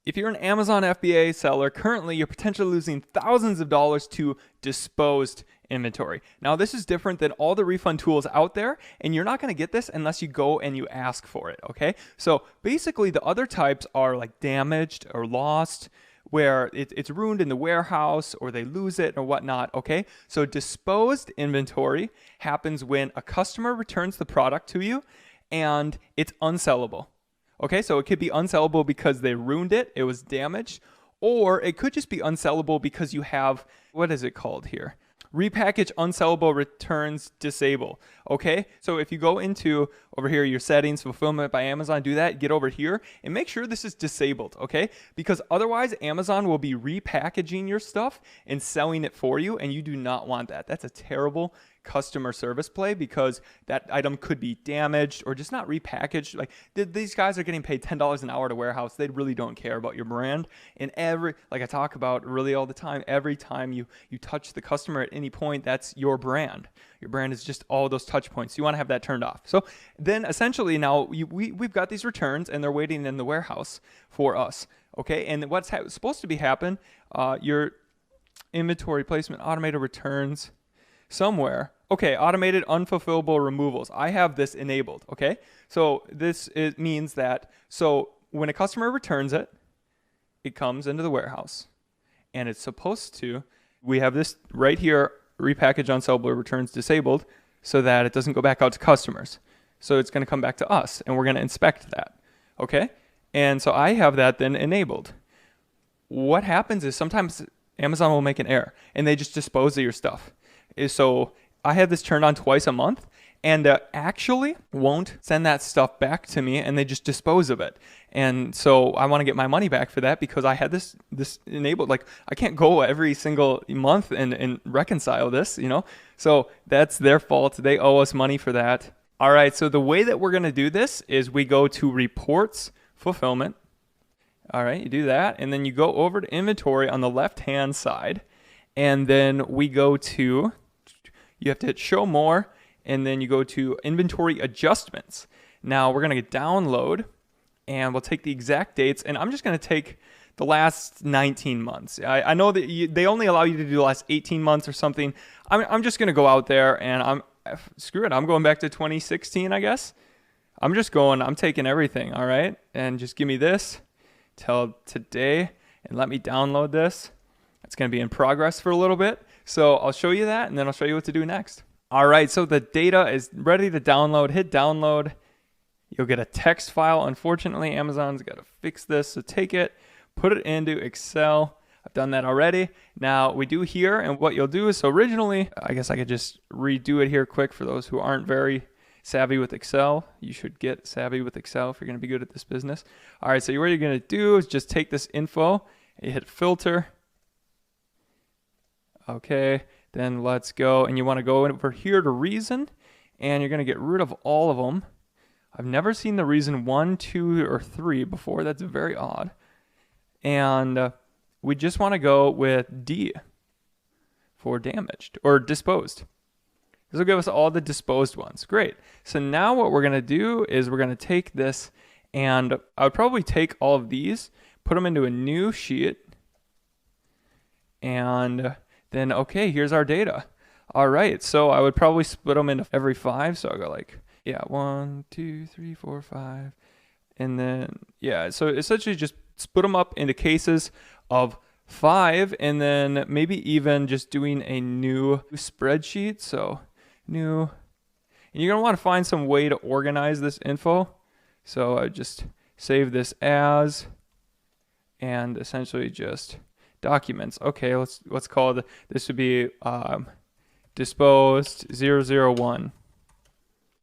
If you're an Amazon FBA seller, currently you're potentially losing thousands of dollars to disposed inventory. Now, this is different than all the refund tools out there, and you're not going to get this unless you go and you ask for it, okay? So basically, the other types are like damaged or lost, where it's ruined in the warehouse or they lose it or whatnot, okay? So disposed inventory happens when a customer returns the product to you and it's unsellable. Okay, so it could be unsellable because they ruined it, it was damaged, or it could just be unsellable because you have, what is it called here? Repackage unsellable returns disable. Okay, so if you go into over here, your settings, fulfillment by Amazon, do that, get over here and make sure this is disabled. Okay, because otherwise Amazon will be repackaging your stuff and selling it for you, and you do not want that. That's a terrible customer service play because that item could be damaged or just not repackaged. Like these guys are getting paid $10 an hour to warehouse. They really don't care about your brand. And like I talk about really all the time, every time you touch the customer at any point, that's your brand. Your brand is just all those touch points. You want to have that turned off. So then essentially now we've got these returns and they're waiting in the warehouse for us. Okay, and what's supposed to be happen, your inventory placement, automated returns, somewhere. Okay, automated unfulfillable removals. I have this enabled, okay? So it means that, so when a customer returns it, it comes into the warehouse and it's supposed to, we have this right here, repackage unsellable returns disabled so that it doesn't go back out to customers. So it's gonna come back to us and we're gonna inspect that, okay? And so I have that then enabled. What happens is sometimes Amazon will make an error and they just dispose of your stuff. So I have this turned on twice a month and actually won't send that stuff back to me and they just dispose of it. And so I want to get my money back for that because I had this enabled. Like I can't go every single month and reconcile this, you know? So that's their fault. They owe us money for that. All right, so the way that we're going to do this is we go to reports, fulfillment. All right, you do that and then you go over to inventory on the left-hand side and then we go to, you have to hit show more, and then you go to inventory adjustments. Now we're going to download, and we'll take the exact dates, and I'm just going to take the last 19 months. I know that they only allow you to do the last 18 months or something. I'm just going to go out there, and screw it. I'm going back to 2016, I guess. I'm taking everything, all right? And just give me this till today, and let me download this. It's going to be in progress for a little bit. So I'll show you that and then I'll show you what to do next. All right, so the data is ready to download. Hit download. You'll get a text file. Unfortunately, Amazon's got to fix this. So take it, put it into Excel. I've done that already. Now we do here, and what you'll do is, so originally, I guess I could just redo it here quick for those who aren't very savvy with Excel. You should get savvy with Excel if you're going to be good at this business. All right, so what you're going to do is just take this info, you hit filter. Okay, then let's go, and you want to go over here to reason, and you're going to get rid of all of them. I've never seen the reason 1, 2, or 3 before. That's very odd. And we just want to go with D for damaged or disposed. This will give us all the disposed ones. Great. So now what we're going to do is we're going to take this, and I would probably take all of these, put them into a new sheet, and then, okay, here's our data. All right, so I would probably split them into every 5. So I'll go like, 1, 2, 3, 4, 5. And then, so essentially just split them up into cases of 5, and then maybe even just doing a new spreadsheet. So new, and you're gonna wanna find some way to organize this info. So I just save this as, and essentially just documents. Okay, let's call it, this would be disposed 001,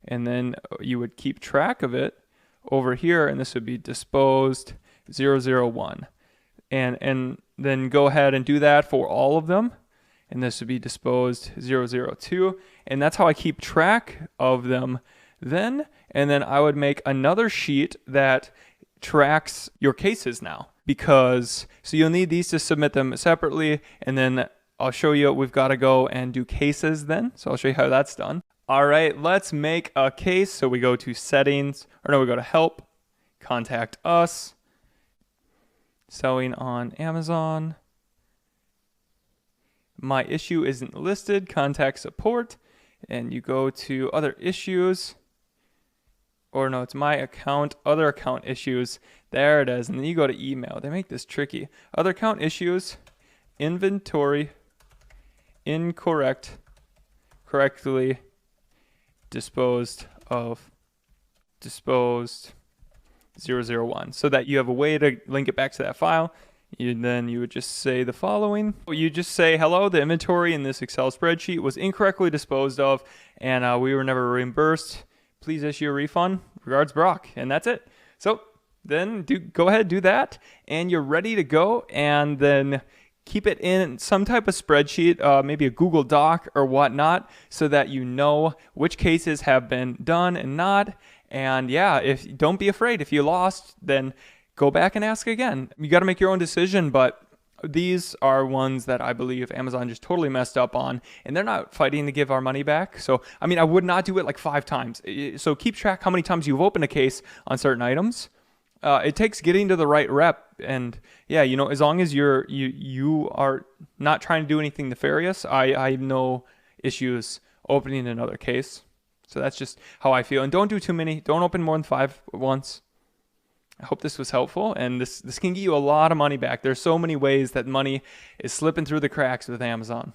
and then you would keep track of it over here, and this would be disposed 001, and then go ahead and do that for all of them, and this would be disposed 002, and that's how I keep track of them then. And then I would make another sheet that tracks your cases now, because so you'll need these to submit them separately, and then I'll show you we've got to go and do cases then. So I'll show you how that's done. All right, let's make a case. So we go to settings, or no, we go to help, contact us, selling on Amazon. My issue isn't listed, contact support, and you go to other issues, or no, it's my account, other account issues. There it is. And then you go to email. They make this tricky. Other account issues, inventory, correctly disposed 001, so that you have a way to link it back to that file. Then you would just say the following. You just say, hello, the inventory in this Excel spreadsheet was incorrectly disposed of, and we were never reimbursed. Please issue a refund. Regards, Brock. And that's it. So then go ahead, do that, and you're ready to go. And then keep it in some type of spreadsheet, maybe a Google Doc or whatnot, so that you know which cases have been done and not. And yeah, don't be afraid. If you lost, then go back and ask again. You got to make your own decision, but these are ones that I believe Amazon just totally messed up on, and they're not fighting to give our money back. So, I mean, I would not do it like 5 times. So keep track how many times you've opened a case on certain items. It takes getting to the right rep, and yeah, you know, as long as you are not trying to do anything nefarious, I have no issues opening another case. So that's just how I feel. And don't do too many. Don't open more than 5 at once. I hope this was helpful, and this can get you a lot of money back. There's so many ways that money is slipping through the cracks with Amazon.